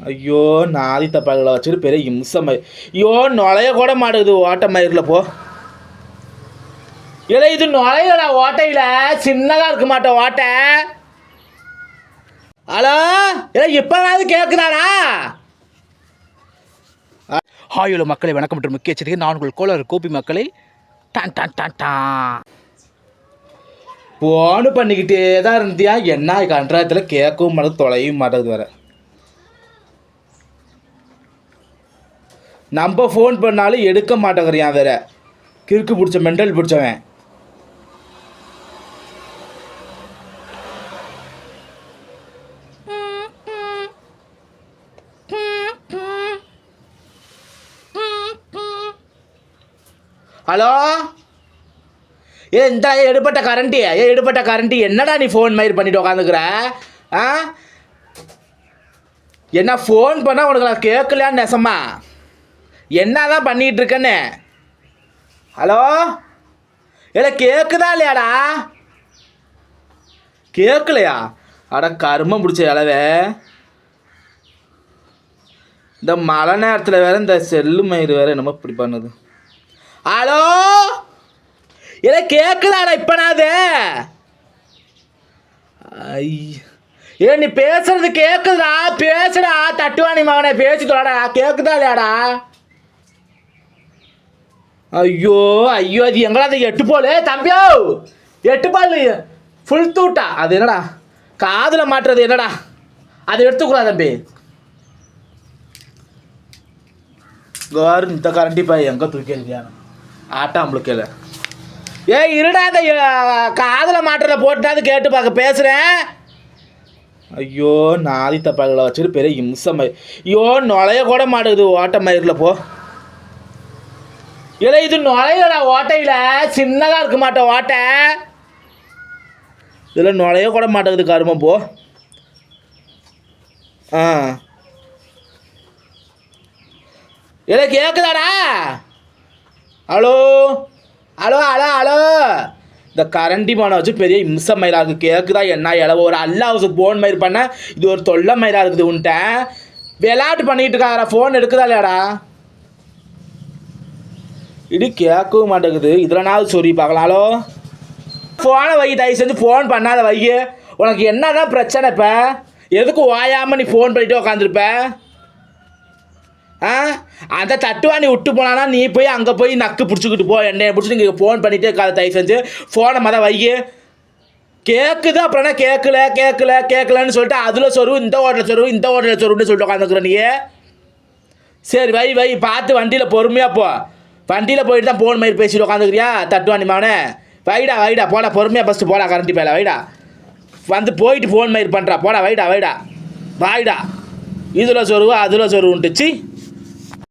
ஐயோ நாதி தப்பாகளை வச்சுட்டு பெரிய இம்சம். ஐயோ நுழைய கூட மாட்டேங்குது ஓட்ட மயிரில் போ. இல்லை இது நுழையடா ஓட்டையில், சின்னதாக இருக்க மாட்டேன் ஓட்டை. ஹலோ இல்லை இப்போனாவது கேட்குதாடா? ஹாயுல மக்களை வணக்கம் மற்றும் முக்கிய எச்சரிக்கை. நான் உங்கள் கோளாறு கோபி மக்களை டான் டான் டான் டான் ஃபோனு பண்ணிக்கிட்டே தான் இருந்தியா? என்ன கன்றாயத்தில் கேட்கவும் மாட்டேது, தொலையும் மாட்டேது வேற. நம்ம ஃபோன் பண்ணாலும் எடுக்க மாட்டேங்கிறான் வேற. கிறுக்கு பிடிச்ச மெண்டல் பிடிச்சவன். ஹலோ இந்த எடுபட்ட கரண்டி என்னடா நீ ஃபோன் மாதிரி பண்ணிட்டு உட்காந்துக்கிற? ஆ என்ன ஃபோன் பண்ணால் உனக்கு நான் கேட்கலையான்னு நெசமா? என்ன தான் பண்ணிகிட்டு இருக்கேன்னு? ஹலோ இல்லை கேட்குதா இல்லையாடா? கேட்கலையா? அட கருமம் பிடிச்ச அளவே. இந்த மழை நேரத்தில் வேறு இந்த செல்லு மயிறு வேறு என்னமோ இப்படி பண்ணுது. ஹலோ இல்லை கேட்குதாடா இப்போனாது? ஏ நீ பேசுறது கேட்குதுடா, பேசுடா தட்டுவாணி மகனே, பேசி தொடாடா. கேட்குதா இல்லையாடா? ஐயோ ஐயோ அது எங்கடா? அது 8 போல் தம்பியோ, 8 பால் ஃபுல் தூட்டா. அது என்னடா காதில் மாட்டுறது என்னடா? அதை எடுத்துக்கூடாது தம்பி. இந்த கரண்டிப்பா எங்கே தூக்கியா ஆட்டாம்பளுக்கையில்? ஏ இருடா, அந்த காதில் மாட்டுறத போட்டாது கேட்டு பார்க்க பேசுகிறேன். ஐயோ நாதி தப்பாகளை வச்சுட்டு பெரிய இம்சம். ஐயோ நுழைய கூட மாட்டேங்குது ஓட்ட மயிரில் போ. இல்லை இது நுழையடா ஓட்டையில், சின்னதாக இருக்க மாட்டேன் ஓட்டை. இதில் நுழைய கூட மாட்டேங்குது கருமம் போ. ஆ இல்லை கேட்குதாடா? ஹலோ ஹலோ ஹலோ ஹலோ இந்த கரண்டி மானை வச்சு பெரிய இம்சம் மயிலாக இருக்குது. கேட்குதா என்ன இளவோ? ஒரு ஹவுஸுக்கு ஃபோன் மயிர் பண்ண இது ஒரு தொல்லை மயிலாக இருக்குது. உன்ட்ட விளையாட்டு பண்ணிகிட்டு இருக்காரா? ஃபோன் எடுக்குதா இல்லையாடா? இது கேட்கவும் மாட்டேங்குது. இதில்னாவது சொல்லி பார்க்கலாம். ஹலோ ஃபோனை வை, தயவு செஞ்சு ஃபோன் பண்ணாத வை. உனக்கு என்ன தான் பிரச்சனை இப்போ? எதுக்கு ஓயாமல் நீ ஃபோன் பண்ணிட்டு உக்காந்துருப்ப? அந்த தட்டுவாணி விட்டு போனானா நீ போய் அங்கே போய் நக்கு பிடிச்சிக்கிட்டு போ. என்னைய பிடிச்சி நீங்கள் ஃபோன் பண்ணிகிட்டே இருக்காது. தயவு செஞ்சு ஃபோனை மத வை. கேட்குது அப்புறம்னா கேட்கலன்னு சொல்லிட்டு அதில் சொருவு, இந்த ஹோட்டலில் சொருவுன்னு சொல்லிட்டு உட்காந்துக்குற நீ. சரி வை பார்த்து வண்டியில் பொறுமையாக போ. வண்டியில் போயிட்டு தான் ஃபோன் மாதிரி பேசிட்டு உட்காந்துக்கிறியா தட்டுவாணி மாவனே? வைடா போடா, பொறுமையாக ஃபஸ்ட்டு போடா. கரண்டி பேல வைடா, வந்து போயிட்டு ஃபோன் மாதிரி பண்ணுறா. போடா வைடா வாய்டா. இதில் சொருவு அதில் சொருவுன்ட்டுச்சு.